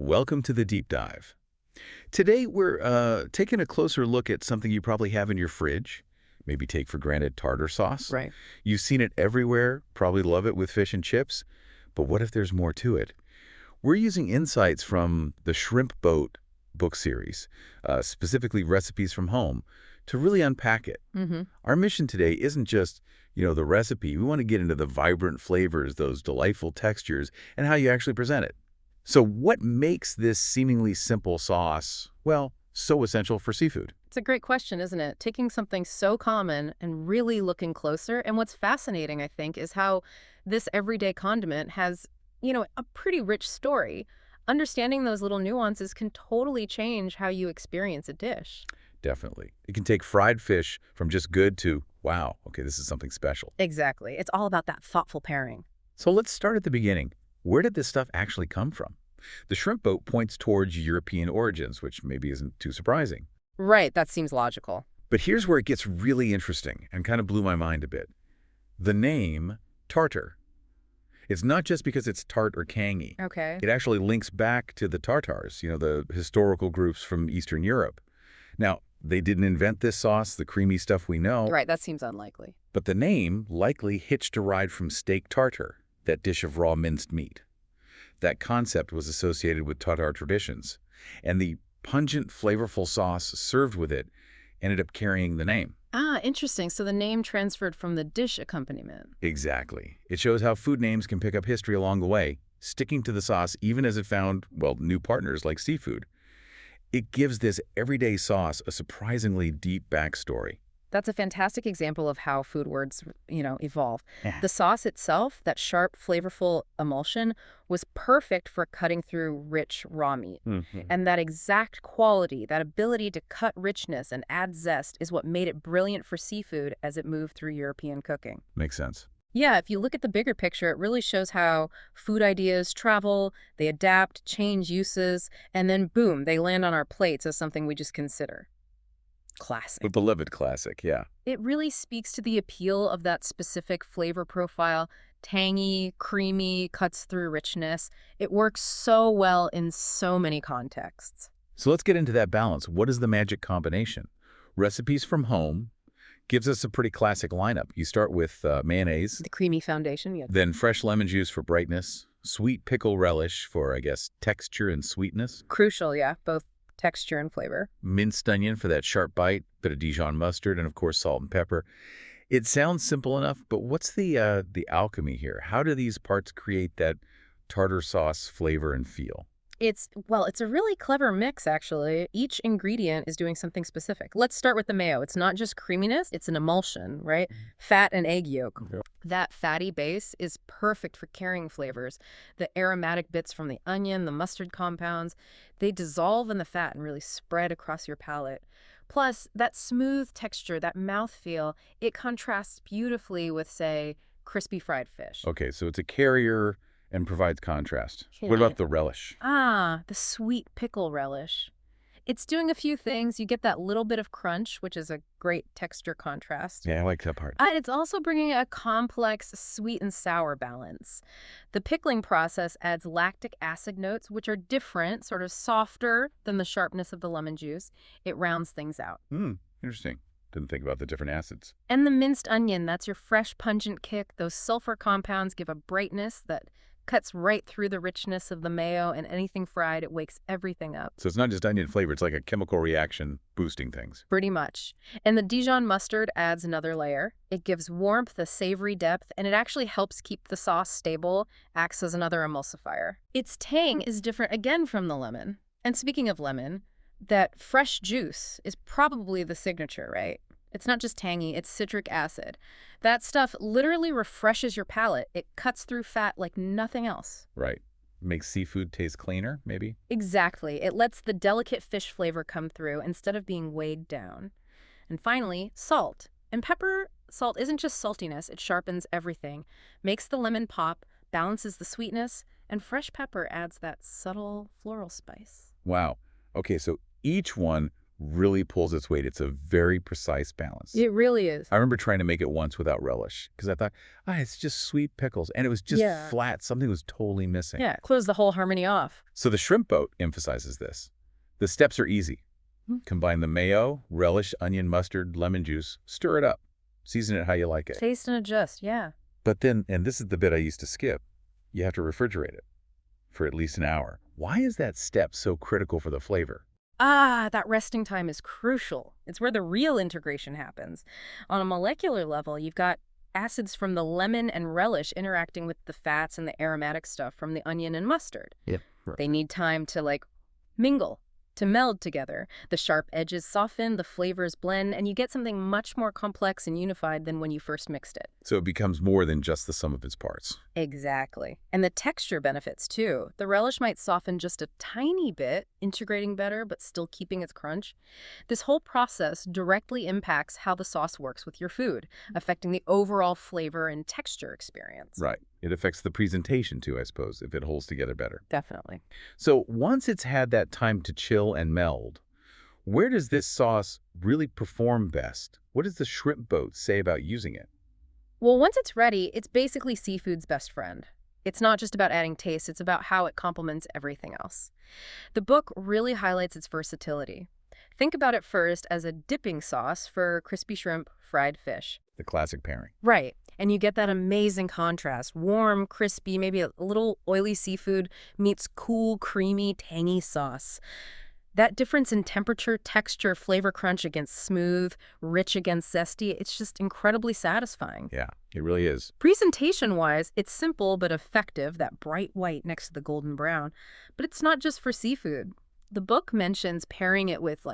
Welcome to the deep dive. Today we're taking a closer look at something you probably have in your fridge. Maybe take for granted tartar sauce. Right. You've seen it everywhere, probably love it with fish and chips. But what if there's more to it? We're using insights from the Shrimp Boat book series, specifically recipes from home, to really unpack it. Mm-hmm. Our mission today isn't just, the recipe. We want to get into the vibrant flavors, those delightful textures, and how you actually present it. So what makes this seemingly simple sauce, well, so essential for seafood? It's a great question, isn't it? Taking something so common and really looking closer. And what's fascinating, I think, is how this everyday condiment has, a pretty rich story. Understanding those little nuances can totally change how you experience a dish. Definitely. It can take fried fish from just good to, wow, okay, this is something special. Exactly. It's all about that thoughtful pairing. So let's start at the beginning. Where did this stuff actually come from? The shrimp boat points towards European origins, which maybe isn't too surprising. Right. That seems logical. But here's where it gets really interesting and kind of blew my mind a bit. The name Tartar. It's not just because it's tart or tangy. Okay. It actually links back to the Tartars, the historical groups from Eastern Europe. Now, they didn't invent this sauce, the creamy stuff we know. Right. That seems unlikely. But the name likely hitched a ride from steak tartare, that dish of raw minced meat. That concept was associated with Tatar traditions, and the pungent, flavorful sauce served with it ended up carrying the name. Ah, interesting. So the name transferred from the dish accompaniment. Exactly. It shows how food names can pick up history along the way, sticking to the sauce even as it found, well, new partners like seafood. It gives this everyday sauce a surprisingly deep backstory. That's a fantastic example of how food words, evolve. Yeah. The sauce itself, that sharp, flavorful emulsion, was perfect for cutting through rich raw meat. Mhm. And that exact quality, that ability to cut richness and add zest is what made it brilliant for seafood as it moved through European cooking. Makes sense. Yeah, if you look at the bigger picture, it really shows how food ideas travel, they adapt, change uses, and then boom, they land on our plates as something we just consider. Classic. A beloved classic, yeah. It really speaks to the appeal of that specific flavor profile. Tangy, creamy, cuts through richness. It works so well in so many contexts. So let's get into that balance. What is the magic combination? Recipes from home gives us a pretty classic lineup. You start with mayonnaise, The creamy foundation, yeah. then fresh lemon juice for brightness, sweet pickle relish for, I guess, texture and sweetness, Crucial, yeah, both texture and flavor. minced onion for that sharp bite, bit of Dijon mustard, and of course salt and pepper. It sounds simple enough, but what's the alchemy here? How do these parts create that tartar sauce flavor and feel? It's a really clever mix, actually. Each ingredient is doing something specific. Let's start with the mayo. It's not just creaminess, it's an emulsion, right? Fat and egg yolk. Yep. That fatty base is perfect for carrying flavors. The aromatic bits from the onion, the mustard compounds, they dissolve in the fat and really spread across your palate. Plus, that smooth texture, that mouthfeel, it contrasts beautifully with, say, crispy fried fish. Okay, so it's a carrier and provides contrast. What about the relish? Ah, the sweet pickle relish. It's doing a few things. You get that little bit of crunch, which is a great texture contrast. Yeah, I like that part. And it's also bringing a complex sweet and sour balance. The pickling process adds lactic acid notes, which are different, sort of softer than the sharpness of the lemon juice. It rounds things out. Interesting. Didn't think about the different acids. And the minced onion, that's your fresh, pungent kick. Those sulfur compounds give a brightness that cuts right through the richness of the mayo, and anything fried, it wakes everything up. So it's not just onion flavor, it's like a chemical reaction boosting things. Pretty much. And the Dijon mustard adds another layer. It gives warmth, a savory depth, and it actually helps keep the sauce stable, acts as another emulsifier. Its tang is different again from the lemon. And speaking of lemon, that fresh juice is probably the signature, right? It's not just tangy, it's citric acid. That stuff literally refreshes your palate. It cuts through fat like nothing else. Right. Makes seafood taste cleaner, maybe? Exactly. It lets the delicate fish flavor come through instead of being weighed down. And finally, salt. And pepper, salt isn't just saltiness, it sharpens everything, makes the lemon pop, balances the sweetness, and fresh pepper adds that subtle floral spice. Wow. Okay, so each one really pulls its weight. It's a very precise balance. It really is. I remember trying to make it once without relish because I thought, it's just sweet pickles. And it was just flat. Something was totally missing. Yeah, it closed the whole harmony off. So the shrimp boat emphasizes this. The steps are easy. Combine the mayo, relish, onion, mustard, lemon juice, stir it up. Season it how you like it. Taste and adjust, yeah. But then, and this is the bit I used to skip, you have to refrigerate it for at least an hour. Why is that step so critical for the flavor? That resting time is crucial. It's where the real integration happens. On a molecular level, you've got acids from the lemon and relish interacting with the fats and the aromatic stuff from the onion and mustard. Yep. Right. They need time to, mingle, to meld together. The sharp edges soften, the flavors blend, and you get something much more complex and unified than when you first mixed it. So it becomes more than just the sum of its parts. Exactly. And the texture benefits, too. The relish might soften just a tiny bit, integrating better, but still keeping its crunch. This whole process directly impacts how the sauce works with your food, affecting the overall flavor and texture experience. Right. It affects the presentation, too, I suppose, if it holds together better. Definitely. So once it's had that time to chill and meld, where does this sauce really perform best? What does the shrimp boat say about using it? Well, once it's ready, it's basically seafood's best friend. It's not just about adding taste, it's about how it complements everything else. The book really highlights its versatility. Think about it first as a dipping sauce for crispy shrimp, fried fish. The classic pairing. Right. And you get that amazing contrast. Warm, crispy, maybe a little oily seafood meets cool, creamy, tangy sauce. That difference in temperature, texture, flavor crunch against smooth, rich against zesty, it's just incredibly satisfying. Yeah, it really is. Presentation-wise, it's simple but effective, that bright white next to the golden brown. But it's not just for seafood. The book mentions pairing it with,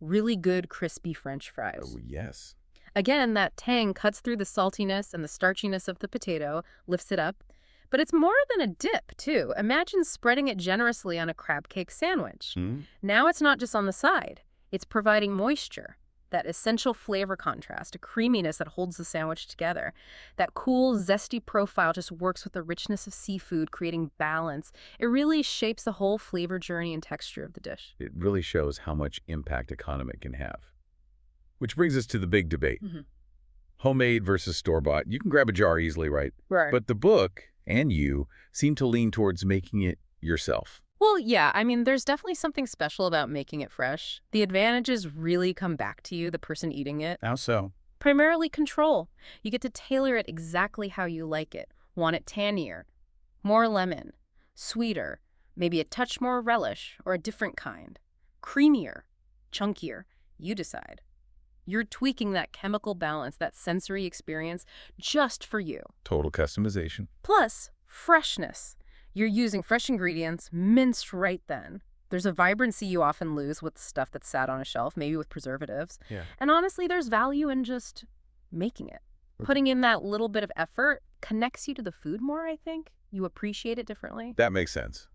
really good crispy French fries. Oh, yes. Again, that tang cuts through the saltiness and the starchiness of the potato, lifts it up. But it's more than a dip, too. Imagine spreading it generously on a crab cake sandwich. Now it's not just on the side. It's providing moisture, that essential flavor contrast, a creaminess that holds the sandwich together. That cool, zesty profile just works with the richness of seafood, creating balance. It really shapes the whole flavor journey and texture of the dish. It really shows how much impact a condiment can have. Which brings us to the big debate. Homemade versus store-bought. You can grab a jar easily, right? Right. But the book, and you, seem to lean towards making it yourself. Well, yeah, there's definitely something special about making it fresh. The advantages really come back to you, the person eating it. How so? Primarily control. You get to tailor it exactly how you like it. Want it tannier, more lemon, sweeter, maybe a touch more relish, or a different kind. Creamier, chunkier. You decide. You're tweaking that chemical balance, that sensory experience, just for you. Total customization. Plus, freshness. You're using fresh ingredients, minced right then. There's a vibrancy you often lose with stuff that's sat on a shelf, maybe with preservatives. Yeah. And honestly, there's value in just making it. Putting in that little bit of effort connects you to the food more, I think. You appreciate it differently. That makes sense.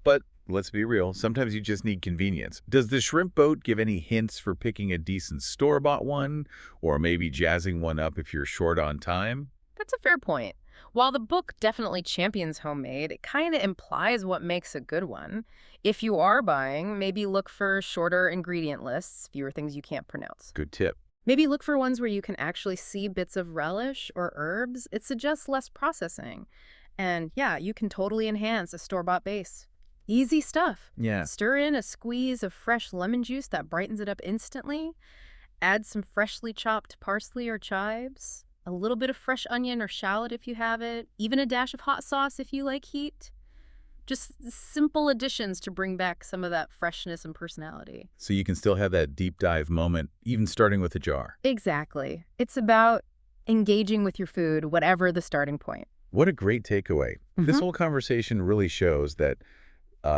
But let's be real, sometimes you just need convenience. Does the shrimp boat give any hints for picking a decent store-bought one, or maybe jazzing one up if you're short on time? That's a fair point. While the book definitely champions homemade, it kind of implies what makes a good one. If you are buying, maybe look for shorter ingredient lists, fewer things you can't pronounce. Good tip. Maybe look for ones where you can actually see bits of relish or herbs. It suggests less processing. And yeah, you can totally enhance a store-bought base. Easy stuff. Yeah. Stir in a squeeze of fresh lemon juice that brightens it up instantly. Add some freshly chopped parsley or chives. A little bit of fresh onion or shallot if you have it. Even a dash of hot sauce if you like heat. Just simple additions to bring back some of that freshness and personality. So you can still have that deep dive moment, even starting with a jar. Exactly. It's about engaging with your food, whatever the starting point. What a great takeaway. This whole conversation really shows that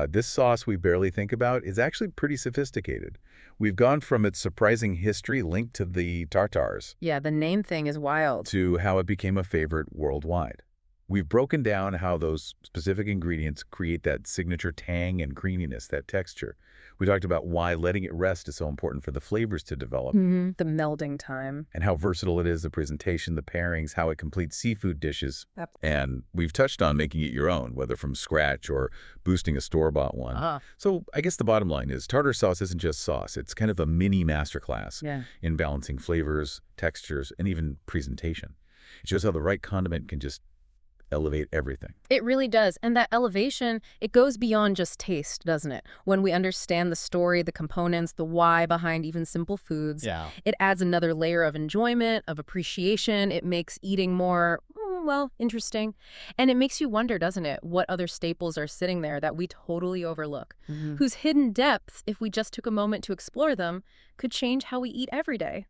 this sauce we barely think about is actually pretty sophisticated. We've gone from its surprising history linked to the Tartars Yeah, the name thing is wild. to how it became a favorite worldwide. We've broken down how those specific ingredients create that signature tang and creaminess, that texture. We talked about why letting it rest is so important for the flavors to develop, The melding time. and how versatile it is, the presentation, the pairings, how it completes seafood dishes. Yep. And we've touched on making it your own, whether from scratch or boosting a store-bought one. Ah, So I guess the bottom line is tartar sauce isn't just sauce. It's kind of a mini masterclass yeah. in balancing flavors, textures, and even presentation. It shows how the right condiment can just elevate everything. It really does. And that elevation, it goes beyond just taste, doesn't it? When we understand the story, the components, the why behind even simple foods, Yeah. it adds another layer of enjoyment, of appreciation. It makes eating more, well, interesting. And it makes you wonder, doesn't it, what other staples are sitting there that we totally overlook, whose hidden depth, if we just took a moment to explore them, could change how we eat every day.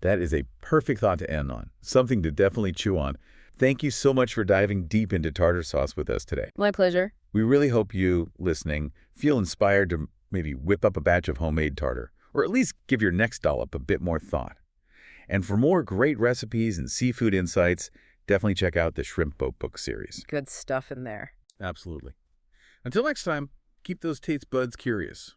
That is a perfect thought to end on, something to definitely chew on. Thank you so much for diving deep into tartar sauce with us today. My pleasure. We really hope you, listening, feel inspired to maybe whip up a batch of homemade tartar, or at least give your next dollop a bit more thought. And for more great recipes and seafood insights, definitely check out the Shrimp Boat Book series. Good stuff in there. Absolutely. Until next time, keep those taste buds curious.